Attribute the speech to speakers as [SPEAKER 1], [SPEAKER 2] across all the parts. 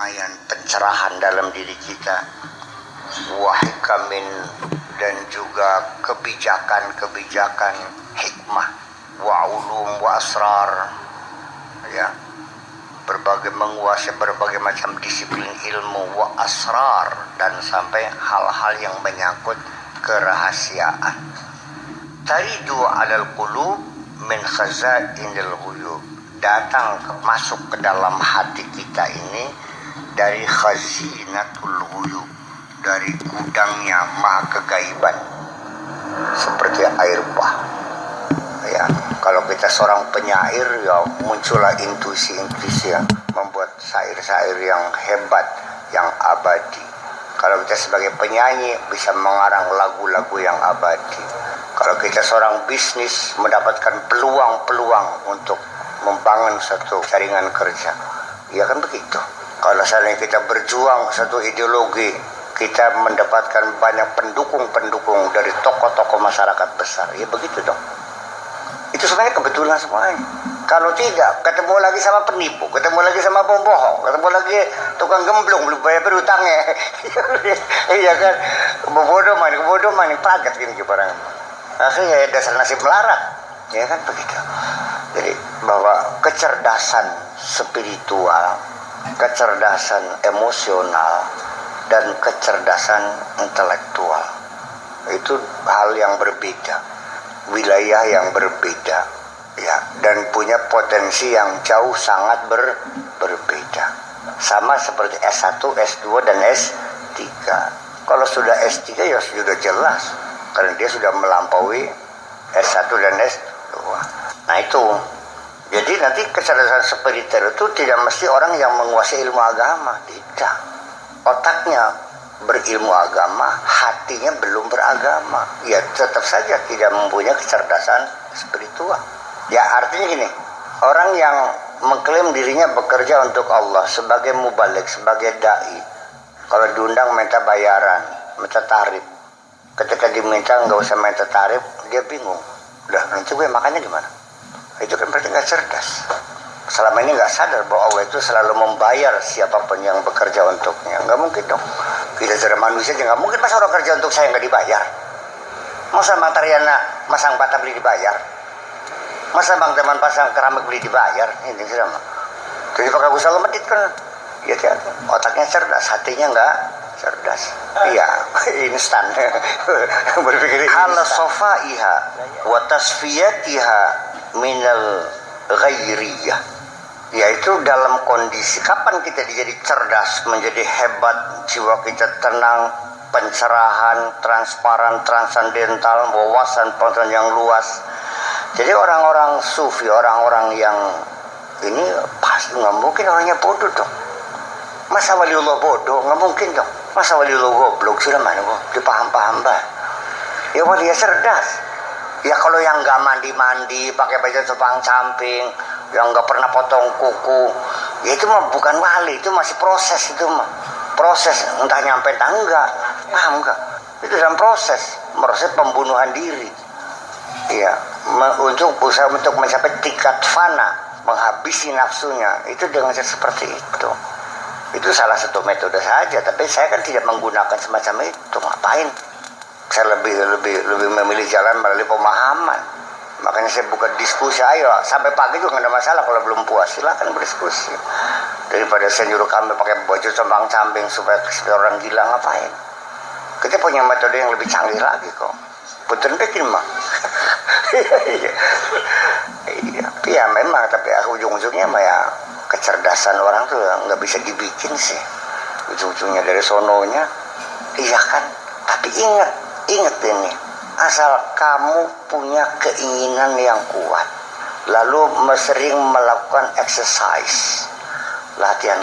[SPEAKER 1] Ayan pencerahan dalam diri kita, wahikamin, dan juga kebijakan-kebijakan, hikmah, wa ulum wa asrar, ya, menguasai berbagai macam disiplin ilmu, wa asrar, dan sampai hal-hal yang menyangkut kerahasiaan. Taridu alal qulub min khazainil ghuyub, datang masuk ke dalam hati kita ini dari khazinatul ghuyub, dari gudangnya maha kegaiban, seperti air bah. Ya, kalau kita seorang penyair, ya muncullah intuisi-intuisi yang membuat syair-syair yang hebat, yang abadi. Kalau kita sebagai penyanyi bisa mengarang lagu-lagu yang abadi. Kalau kita seorang bisnis mendapatkan peluang-peluang untuk membangun satu jaringan kerja, ya kan begitu. Kalau misalnya kita berjuang satu ideologi, kita mendapatkan banyak pendukung-pendukung dari tokoh-tokoh masyarakat besar, ya begitu dong. Itu sebenarnya kebetulan semuanya. Kalau tidak, ketemu lagi sama penipu, ketemu lagi sama pembohong, ketemu lagi tukang gemblong, belum bayar berutangnya. Iya kan, kebodohan, pagat gini ke barang. Akhirnya dasar nasib melarat, ya kan begitu. Jadi bahwa kecerdasan spiritual, kecerdasan emosional, dan kecerdasan intelektual itu hal yang berbeda, wilayah yang berbeda, ya, dan punya potensi yang jauh sangat berbeda. Sama seperti S1, S2, dan S3. Kalau sudah S3 ya sudah jelas, karena dia sudah melampaui S1 dan S2. Nah itu, jadi nanti kecerdasan spiritual itu tidak mesti orang yang menguasai ilmu agama, tidak. Otaknya berilmu agama, hatinya belum beragama, ya tetap saja tidak mempunyai kecerdasan spiritual. Ya artinya gini, orang yang mengklaim dirinya bekerja untuk Allah sebagai mubalik, sebagai dai, kalau diundang minta bayaran, minta tarif. Ketika diminta nggak usah minta tarif, dia bingung. Udah nanti gue makannya gimana? Itu kan berarti nggak cerdas. Selama ini nggak sadar bahwa Allah itu selalu membayar siapapun yang bekerja untuknya. Nggak mungkin dong. Kita sudah manusia aja nggak mungkin masa orang kerja untuk saya nggak dibayar. Masa Bang Tariana masang bata beli dibayar? Masa Bang Teman pasang keramik beli dibayar? Ini sudah mah. Jadi pakai usaha medit kan? Ya otaknya cerdas, hatinya nggak cerdas. Iya, instan. Berpikir ala sofaiha wa tasfiyatiha minal ghairiyah. Yaitu dalam kondisi kapan kita jadi cerdas, menjadi hebat, jiwa kita tenang, pencerahan, transparan, transandental, wawasan pengetahuan yang luas. Jadi orang-orang sufi, orang-orang yang ini pasti nggak mungkin orangnya bodoh dong. Masa waliullah bodoh? Nggak mungkin dong. Masa waliullah goblok? Sudah mana kok dipaham-paham bah. Ya wali ya cerdas. Ya kalau yang nggak mandi-mandi, pakai baju tepang camping, yang nggak pernah potong kuku, ya itu mah bukan wali, itu masih proses, itu mah proses, entah nyampe entah enggak, paham enggak? Itu dalam proses pembunuhan diri, ya, untuk berusaha untuk mencapai tingkat fana, menghabisi nafsunya, itu dengan seperti itu. Itu salah satu metode saja, tapi saya kan tidak menggunakan semacam itu, ngapain? Saya lebih memilih jalan melalui pemahaman. Makanya saya buka diskusi, ayo sampai pagi juga nggak ada masalah. Kalau belum puas silakan berdiskusi, daripada saya nyuruh kami pakai baju compang camping supaya orang gila, ngapain? Kita punya metode yang lebih canggih lagi kok. Punten bikin mah. Iya, ya memang, tapi ujung-ujungnya mah ya kecerdasan orang tuh nggak bisa dibikin sih. Ujung-ujungnya dari sononya, iya kan? Tapi ingat ini, asal kamu punya keinginan yang kuat, lalu sering melakukan exercise, latihan,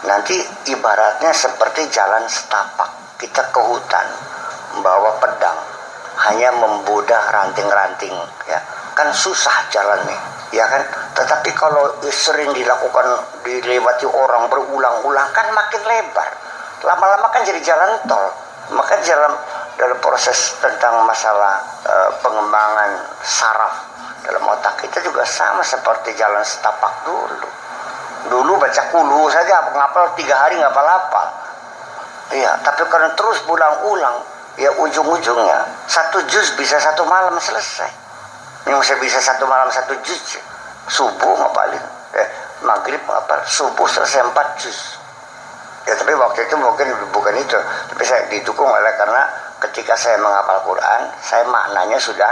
[SPEAKER 1] nanti ibaratnya seperti jalan setapak. Kita ke hutan, membawa pedang, hanya membudah ranting-ranting, ya kan susah jalannya, ya kan. Tetapi kalau sering dilewati orang berulang-ulang, kan makin lebar, lama-lama kan jadi jalan tol. Maka dalam proses tentang masalah pengembangan saraf dalam otak kita juga sama seperti jalan setapak dulu. Dulu baca kulu saja, ngapal 3 hari ngapal-hafal. Iya, tapi karena terus ulang-ulang, ya ujung-ujungnya 1 juz bisa 1 malam selesai. Yang saya bisa 1 malam 1 juz, subuh ngapalin, maghrib ngapal, subuh selesai 4 juz. Ya tapi waktu itu mungkin bukan itu, tapi saya didukung oleh karena ketika saya menghafal Quran, saya maknanya sudah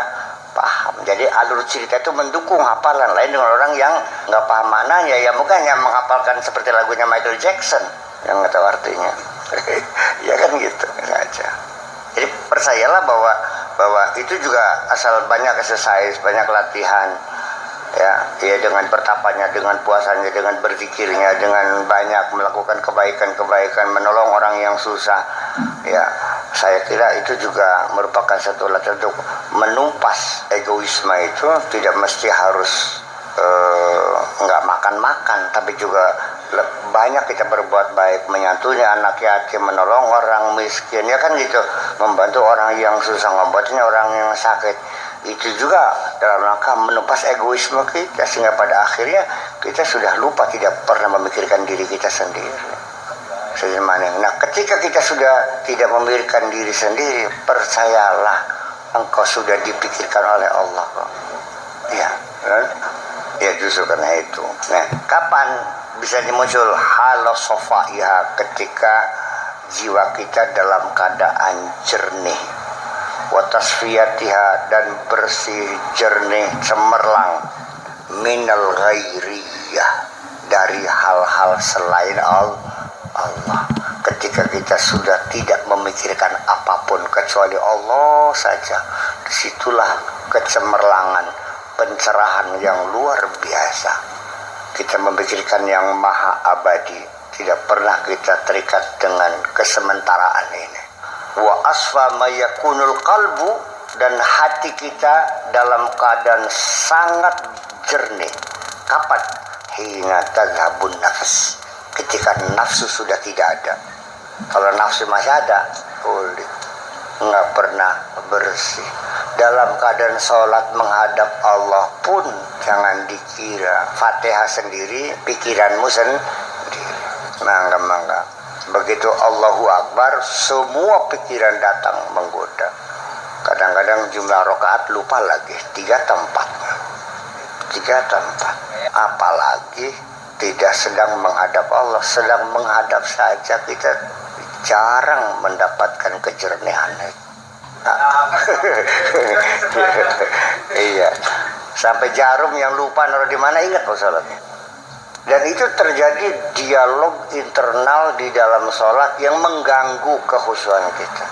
[SPEAKER 1] paham. Jadi alur cerita itu mendukung hafalan, lain dengan orang yang nggak paham maknanya, ya mungkin yang menghafalkan seperti lagunya Michael Jackson yang nggak tahu artinya. Ya kan gitu saja. Jadi percayalah bahwa itu juga asal banyak exercise, banyak latihan, ya dengan bertapanya, dengan puasanya, dengan berzikirnya, dengan banyak melakukan kebaikan-kebaikan, menolong orang yang susah. Ya, saya kira itu juga merupakan satu latihan untuk menumpas egoisme itu. Tidak mesti harus nggak makan-makan, tapi juga banyak kita berbuat baik, menyantuni anak yatim, menolong orang miskin, ya kan gitu, membantu orang yang susah, membantunya orang yang sakit. Itu juga dalam rangka menumpas egoisme kita, sehingga pada akhirnya kita sudah lupa, tidak pernah memikirkan diri kita sendiri. Nah, ketika kita sudah tidak memikirkan diri sendiri, percayalah engkau sudah dipikirkan oleh Allah. Ya, kan? Ya justru karena itu. Nah, kapan bisa muncul halos sofaiha? Ketika jiwa kita dalam keadaan jernih, wa tasfiyatiha, dan bersih, jernih, cemerlang, minal ghairiyah, dari hal-hal selain Allah. Ketika kita sudah tidak memikirkan apapun kecuali Allah saja, disitulah kecemerlangan, pencerahan yang luar biasa. Kita memikirkan yang maha abadi, tidak pernah kita terikat dengan kesementaraan ini. Wa asfa ma yakunul qalbu, dan hati kita dalam keadaan sangat jernih. Kapan? Hina tadhabun nafs, ketika nafsu sudah tidak ada. Kalau nafsu masih ada, boleh, nggak pernah bersih. Dalam keadaan sholat menghadap Allah pun jangan dikira Fatihah sendiri, pikiranmu sendiri. Mangga. Begitu Allahu Akbar, semua pikiran datang menggoda. Kadang-kadang jumlah rakaat lupa lagi, 3 tempat. Apalagi tidak sedang menghadap Allah, sedang menghadap saja kita jarang mendapatkan kejernihan itu. Iya, sampai jarum yang lupa naruh di mana ingat mau sholatnya. Dan itu terjadi dialog internal di dalam sholat yang mengganggu kekhusyuan kita.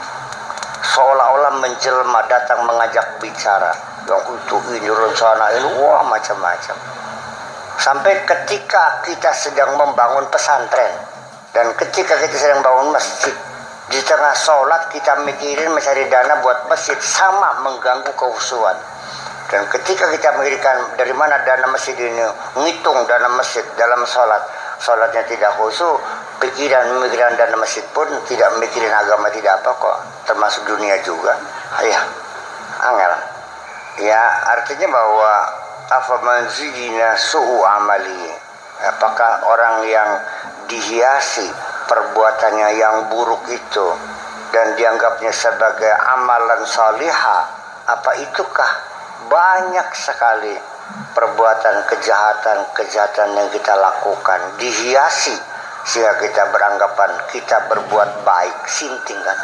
[SPEAKER 1] Seolah-olah menjelma, datang mengajak bicara, yang untuk ini rencana ini, wah macam-macam. Sampai ketika kita sedang membangun pesantren, dan ketika kita sedang bangun masjid, di tengah sholat kita mikirin mencari dana buat masjid, sama mengganggu kekhusyuan. Dan ketika kita memikirkan dari mana dana masjid ini, ngitung dana masjid dalam sholat, sholatnya tidak khusyuk, pemikiran dana masjid pun tidak mikirin agama, tidak apa kok, termasuk dunia juga. Ya, angel. Ya, artinya bahwa afaman zidina su'u amali, apakah orang yang dihiasi perbuatannya yang buruk itu dan dianggapnya sebagai amalan salihah, apa itukah banyak sekali perbuatan kejahatan yang kita lakukan dihiasi sehingga kita beranggapan kita berbuat baik, sinting kan?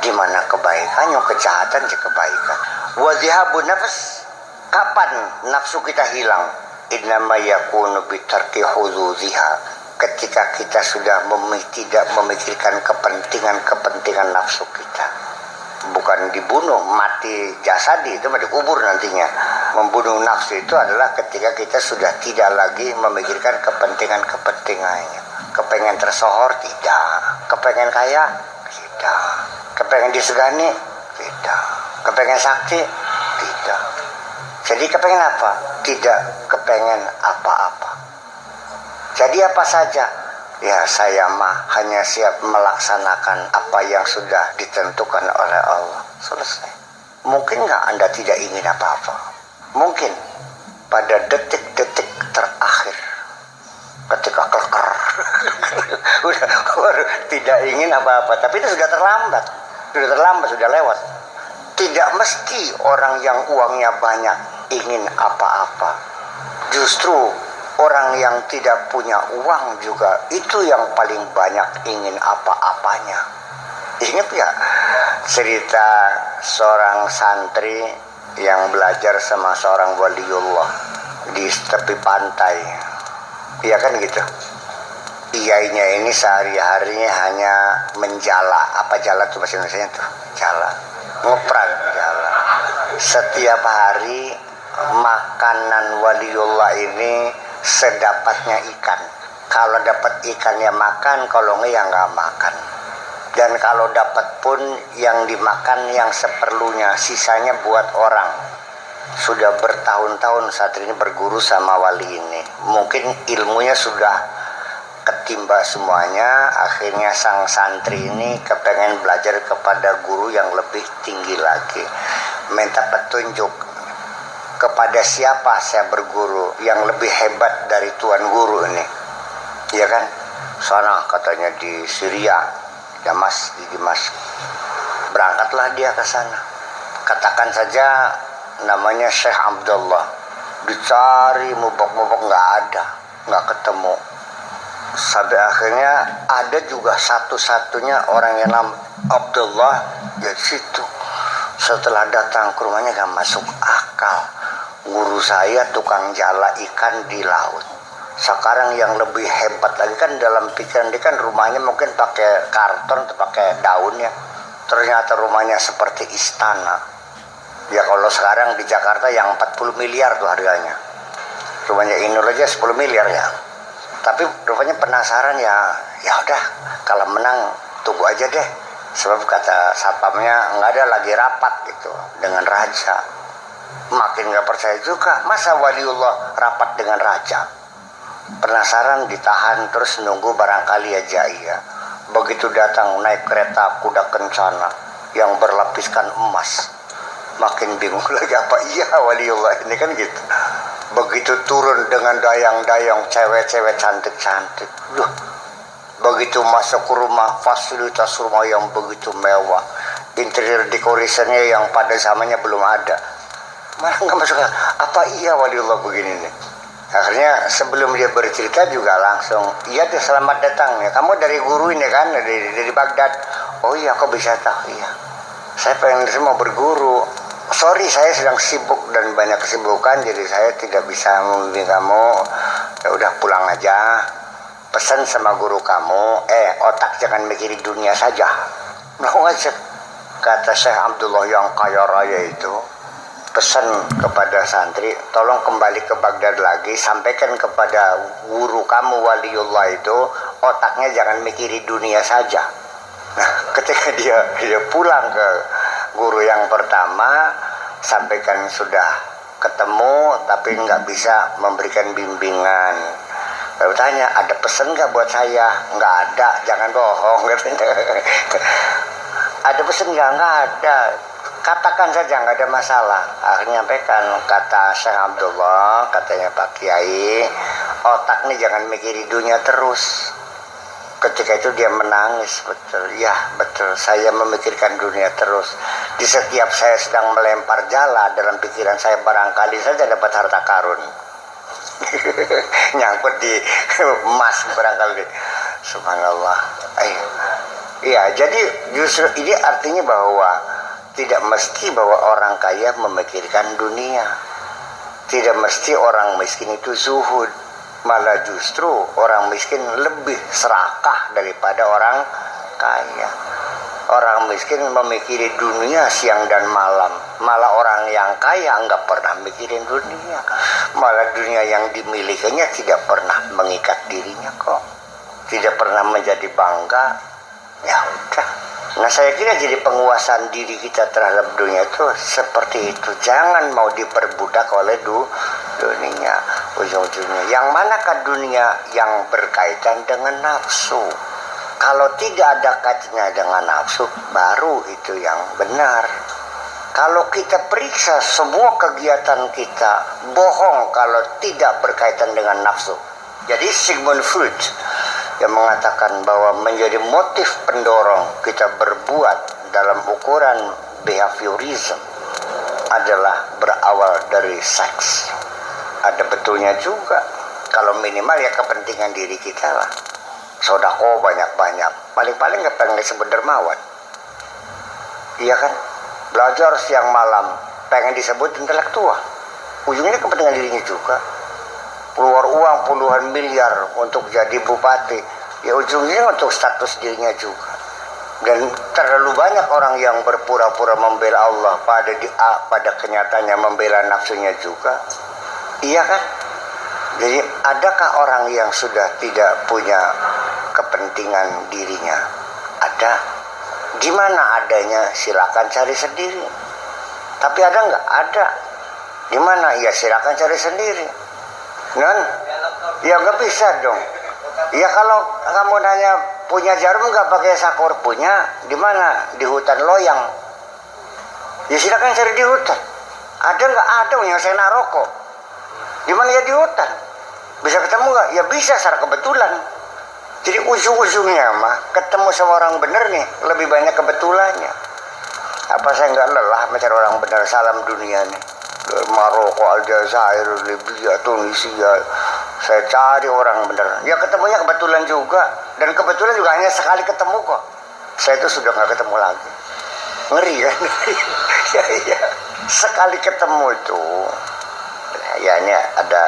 [SPEAKER 1] Di mana kebaikan, yang kejahatan je kebaikan. Wa dhihabun nafs, kapan nafsu kita hilang? Innama yakunu bitarki hududziha, ketika kita sudah tidak memikirkan kepentingan nafsu kita. Bukan dibunuh, mati jasadi, itu dikubur nantinya. Membunuh nafsu itu adalah ketika kita sudah tidak lagi memikirkan kepentingannya. Kepengen tersohor, tidak. Kepengen kaya, tidak. Kepengen disegani, tidak. Kepengen sakti, tidak. Jadi kepengen apa? Tidak kepengen apa-apa. Jadi apa saja? Ya saya mah hanya siap melaksanakan apa yang sudah ditentukan oleh Allah. Selesai. Mungkin nggak Anda tidak ingin apa-apa? Mungkin pada detik-detik terakhir, ketika cekak kleker. udah tidak ingin apa-apa, tapi itu sudah terlambat, sudah lewat. Tidak mesti orang yang uangnya banyak ingin apa-apa. Justru orang yang tidak punya uang juga itu yang paling banyak ingin apa-apanya. Ingat gak cerita seorang santri yang belajar sama seorang waliullah di tepi pantai? Iya kan gitu. Iyainya ini sehari-harinya hanya menjala. Apa jala tuh bahasa Indonesia tuh? Jala. Ngeprak jala. Setiap hari makanan waliullah ini sedapatnya ikan. Kalau dapat ikan ya makan, kalau enggak ya enggak makan. Dan kalau dapat pun yang dimakan yang seperlunya, sisanya buat orang. Sudah bertahun-tahun saat ini berguru sama wali ini. Mungkin ilmunya sudah ketimba semuanya. Akhirnya sang santri ini kepengen belajar kepada guru yang lebih tinggi lagi. Minta petunjuk, kepada siapa saya berguru yang lebih hebat dari tuan guru ini. Iya kan? Sana katanya di Syria, di Damaskus. Berangkatlah dia ke sana. Katakan saja namanya Syekh Abdullah. Dicari mubok-mubok nggak ada, nggak ketemu. Sampai akhirnya ada juga satu-satunya orang yang nama Abdullah di situ. Setelah datang ke rumahnya nggak masuk akal. Guru saya tukang jala ikan di laut. Sekarang yang lebih hebat lagi kan dalam pikiran dia kan rumahnya mungkin pakai karton atau pakai daun ya. Ternyata rumahnya seperti istana. Ya kalau sekarang di Jakarta yang 40 miliar tuh harganya. Rumahnya Inul aja 10 miliar ya. Tapi rupanya penasaran ya. Ya udah kalau menang tunggu aja deh. Sebab kata satpamnya nggak ada lagi rapat gitu dengan raja. Makin nggak percaya juga. Masa waliullah rapat dengan raja? Penasaran ditahan terus nunggu barangkali aja iya. Begitu datang naik kereta kuda kencana yang berlapiskan emas. Makin bingung lagi apa iya waliullah ini kan gitu. Begitu turun dengan dayang-dayang cewek-cewek cantik-cantik. Duh. Begitu masuk ke rumah, fasilitas rumah yang begitu mewah. Interior decorationnya yang pada zamannya belum ada. Malah nggak masuk. Apa iya waliullah begini nih? Akhirnya sebelum dia bercerita juga langsung, iya deh selamat datang ya. Kamu dari guru ini kan, dari Baghdad. Oh iya, kok bisa tahu? Iya. Saya pengen mau berguru. Sorry, saya sedang sibuk dan banyak kesibukan, jadi saya tidak bisa membimbing kamu. Ya udah pulang aja. Pesan sama guru kamu, otak jangan mikirin dunia saja. Mau aja. Kata Syekh Abdullah yang kaya raya itu, pesan kepada santri, tolong kembali ke Baghdad lagi, sampaikan kepada guru kamu waliullah itu, otaknya jangan mikirin dunia saja. Nah, ketika dia pulang ke guru yang pertama, sampaikan sudah ketemu tapi nggak bisa memberikan bimbingan. Lalu tanya, ada pesan nggak buat saya? Nggak ada, jangan bohong. Ada pesan nggak? Nggak ada. Katakan saja, nggak ada masalah. Akhirnya nyampaikan, kata Syekh Abdullah, katanya Pak Kiai, otak nih jangan mikirin dunia terus. Ketika itu dia menangis, betul. Ya betul, saya memikirkan dunia terus. Di setiap saya sedang melempar jala, dalam pikiran saya barangkali saja dapat harta karun. Nyangkut di emas barangkali. Subhanallah. Iya, jadi justru ini artinya bahwa tidak mesti bahwa orang kaya memikirkan dunia. Tidak mesti orang miskin itu zuhud. Malah justru orang miskin lebih serakah daripada orang kaya. Orang miskin memikiri dunia siang dan malam. Malah orang yang kaya nggak pernah mikirin dunia. Malah dunia yang dimilikinya tidak pernah mengikat dirinya kok. Tidak pernah menjadi bangga. Ya udah. Nah saya kira jadi penguasaan diri kita terhadap dunia itu seperti itu. Jangan mau diperbudak oleh dunia. Ujung-ujungnya. Yang manakah dunia yang berkaitan dengan nafsu? Kalau tidak ada kaitannya dengan nafsu, baru itu yang benar. Kalau kita periksa semua kegiatan kita, bohong kalau tidak berkaitan dengan nafsu. Jadi Sigmund Freud yang mengatakan bahwa menjadi motif pendorong kita berbuat dalam ukuran behaviorism adalah berawal dari seks. Ada betulnya juga. Kalau minimal ya kepentingan diri kita lah. Sodako banyak-banyak. Paling-paling gak pengen disebut dermawan. Iya kan? Belajar siang malam pengen disebut intelektual. Ujungnya kepentingan dirinya juga. Keluar uang puluhan miliar untuk jadi bupati, ya ujungnya untuk status dirinya juga. Dan terlalu banyak orang yang berpura-pura membela Allah pada kenyataannya membela nafsunya juga. Iya kan? Jadi adakah orang yang sudah tidak punya kepentingan dirinya? Ada. Di mana adanya silakan cari sendiri. Tapi ada nggak? Ada. Di mana? Ya silakan cari sendiri. Non? Ya nggak bisa dong. Ya kalau kamu nanya punya jarum nggak pakai sakur, punya. Di mana? Di hutan loyang. Ya silakan cari di hutan. Ada nggak? Ada yang saya naroko. Di mana? Ya di hutan. Bisa ketemu nggak? Ya bisa secara kebetulan. Jadi ujung-ujungnya mah ketemu sama orang bener nih lebih banyak kebetulannya. Apa saya nggak lelah mencari orang benar? Salam dunia nih. Maroko, Aljazair, Libya, Tunisia, saya cari orang benar. Ya ketemunya kebetulan juga, dan kebetulan juga hanya sekali ketemu kok. Saya itu sudah nggak ketemu lagi. Ngeri kan? Ya, sekali ketemu itu, ya ini ada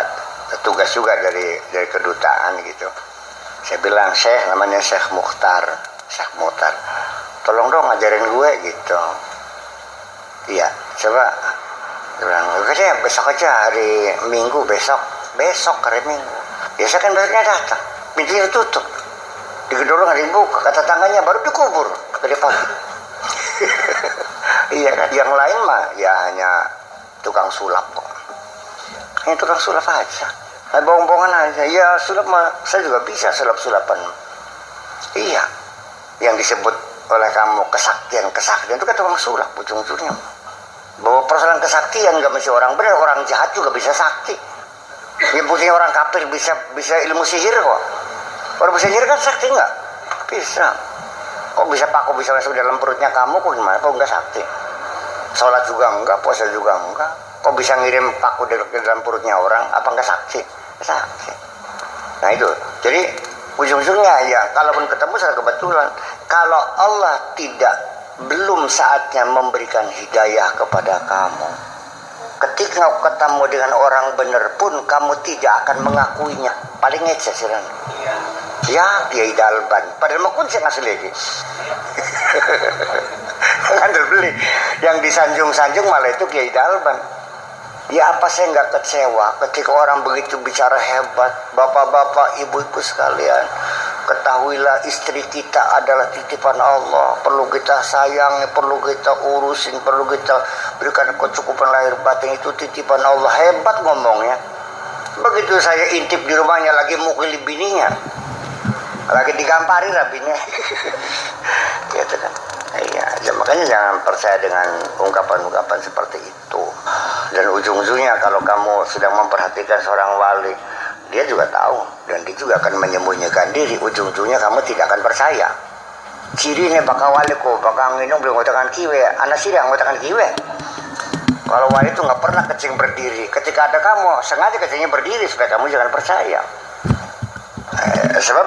[SPEAKER 1] tugas juga dari kedutaan gitu. Saya bilang, Syekh, namanya Syekh Mukhtar, tolong dong ngajarin gue gitu. Iya, coba. Bilang, oke besok aja hari Minggu, besok hari Minggu. Biasa kan besoknya datang, pintunya tutup, di gedung nggak dibuka, kata tangganya baru dikubur dari pagi. Iya kan, yang lain mah ya hanya tukang sulap kok. Ini tukang sulap aja, bohong-bohongan aja. Ya sulap mah saya juga bisa sulap-sulapan. Iya, yang disebut oleh kamu kesaktian itu kan tukang sulap ujung-ujungnya. Bahwa persoalan kesaktian nggak mesti orang benar, orang jahat juga bisa sakti. Ya buktinya orang kafir bisa ilmu sihir kok. Orang bisa sihir kan sakti nggak? Bisa. Kok bisa paku bisa masuk dalam perutnya kamu, kok gimana? Kok nggak sakti? Sholat juga enggak, puasa juga enggak. Kok bisa ngirim paku ke dalam perutnya orang? Apa nggak sakti? Sakti. Nah itu. Jadi ujung-ujungnya ya, kalaupun ketemu secara kebetulan. Kalau Allah belum saatnya memberikan hidayah kepada kamu. Ketika ketemu dengan orang benar pun kamu tidak akan mengakuinya. Paling ngecek sih kan. Ya, Kiai Dalban. Padahal mau kunci ngasih lagi. Ngambil beli. Yang disanjung-sanjung malah itu Kiai Dalban. Ya apa saya nggak kecewa ketika orang begitu bicara hebat. Bapak-bapak, ibu-ibu sekalian. Ketahuilah istri kita adalah titipan Allah. Perlu kita sayangi, perlu kita urusin, perlu kita berikan kecukupan lahir batin. Itu titipan Allah. Hebat ngomongnya. Begitu saya intip di rumahnya lagi mukuli bininya, lagi digampari rabinya. Gitu kan. Iya, makanya jangan percaya dengan ungkapan-ungkapan seperti itu. Dan ujung-ujungnya kalau kamu sedang memperhatikan seorang wali, dia juga tahu dan dia juga akan menyembunyikan diri. Ujung-ujungnya kamu tidak akan percaya. Ciri ini bakal wali kok, bakal nginung belum ngotakan kiwe, anak sih yang ngotakan kiwe. Kalau wali itu nggak pernah kecing berdiri. Ketika ada kamu, sengaja kecingnya berdiri supaya kamu jangan percaya. Sebab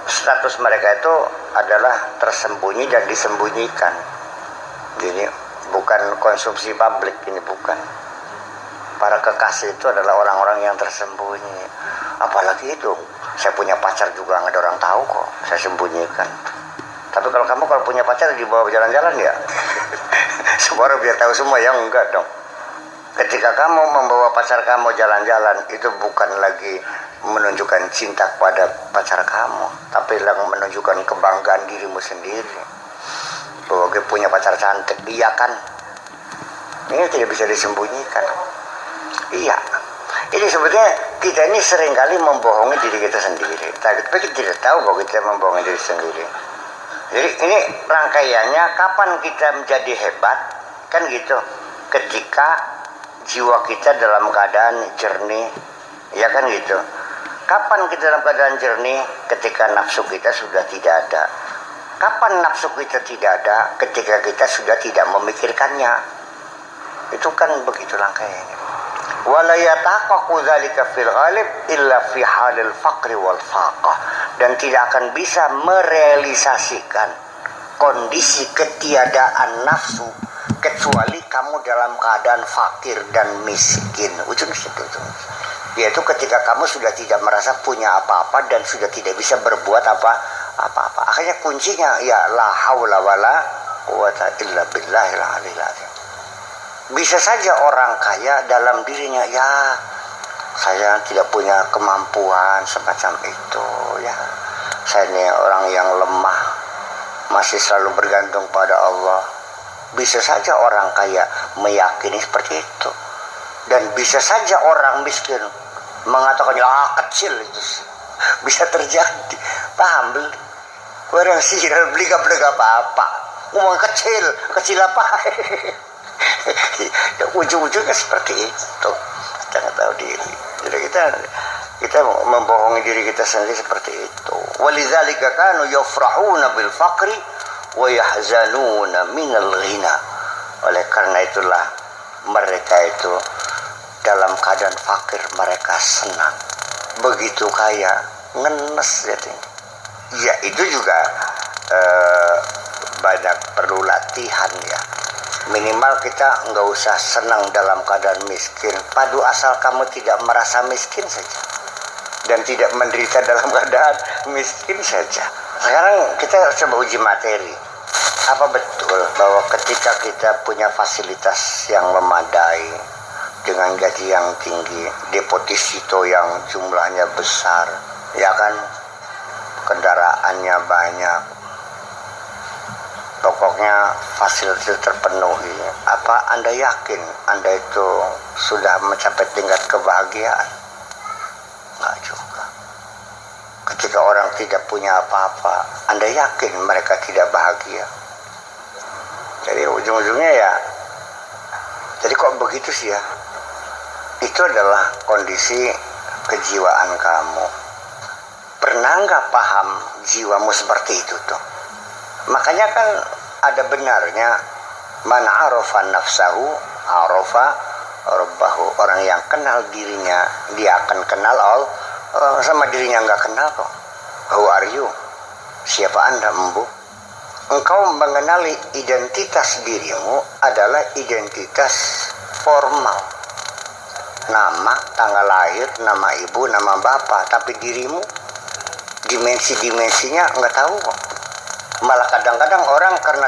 [SPEAKER 1] status mereka itu adalah tersembunyi dan disembunyikan. Jadi bukan konsumsi publik, ini bukan. Para kekasih itu adalah orang-orang yang tersembunyi. Apalagi itu, saya punya pacar juga nggak ada orang tahu kok, saya sembunyikan. Tapi kalau kamu punya pacar dibawa jalan-jalan ya, semua orang biar tahu semua, ya enggak dong. Ketika kamu membawa pacar kamu jalan-jalan, itu bukan lagi menunjukkan cinta kepada pacar kamu, tapi menunjukkan kebanggaan dirimu sendiri. Bahwa gue punya pacar cantik, iya kan? Ini tidak bisa disembunyikan. Iya. Ini sebetulnya kita ini seringkali membohongi diri kita sendiri. Tapi kita tidak tahu bahwa kita membohongi diri sendiri. Jadi ini rangkaiannya kapan kita menjadi hebat, kan gitu. Ketika jiwa kita dalam keadaan jernih, ya kan gitu. Kapan kita dalam keadaan jernih? Ketika nafsu kita sudah tidak ada. Kapan nafsu kita tidak ada? Ketika kita sudah tidak memikirkannya. Itu kan begitu langkahnya. Wala yatahaqqaqu dzalika fil ghalib illa fi halil faqri wal faqah. Dan tidak akan bisa merealisasikan kondisi ketiadaan nafsu kecuali kamu dalam keadaan fakir dan miskin. Ujung situ. Yaitu ketika kamu sudah tidak merasa punya apa-apa dan sudah tidak bisa berbuat apa-apa. Akhirnya kuncinya ya la haula wala quwata illa billahil aliyil azim. Bisa saja orang kaya dalam dirinya, ya saya tidak punya kemampuan semacam itu, ya saya ini orang yang lemah, masih selalu bergantung pada Allah. Bisa saja orang kaya meyakini seperti itu. Dan bisa saja orang miskin mengatakan, ya kecil itu. Bisa terjadi. Paham? Orang sih beli apa-apa. Ngomong kecil apa? Ujung-ujungnya seperti itu. Kita nggak tahu diri. Jadi kita membohongi diri kita sendiri seperti itu. Walidzalika kanu yafrahuna bil faqri wa yahzanuna minal ghina. Oleh karena itulah mereka itu dalam keadaan fakir mereka senang. Begitu kaya ngenes jadinya. Ya itu juga banyak perlu latihan ya. Minimal kita nggak usah senang dalam keadaan miskin. Padu asal kamu tidak merasa miskin saja dan tidak menderita dalam keadaan miskin saja. Sekarang kita coba uji materi. Apa betul bahwa ketika kita punya fasilitas yang memadai dengan gaji yang tinggi, deposito yang jumlahnya besar, ya kan, kendaraannya banyak, pokoknya fasilitas terpenuhi, apa Anda yakin Anda itu sudah mencapai tingkat kebahagiaan? Enggak juga. Ketika orang tidak punya apa-apa, Anda yakin mereka tidak bahagia? Jadi ujung-ujungnya ya, jadi kok begitu sih ya? Itu adalah kondisi kejiwaan kamu. Pernah nggak paham jiwamu seperti itu tuh? Makanya kan ada benarnya man arafa nafsahu arafa rabbahu. Orang yang kenal dirinya dia akan kenal Allah. Sama dirinya nggak kenal kok. Who are you? Siapa Anda, Embu? Engkau mengenali identitas dirimu adalah identitas formal. Nama, tanggal lahir, nama ibu, nama bapak. Tapi dirimu, dimensi-dimensinya nggak tahu kok. Malah kadang-kadang orang karena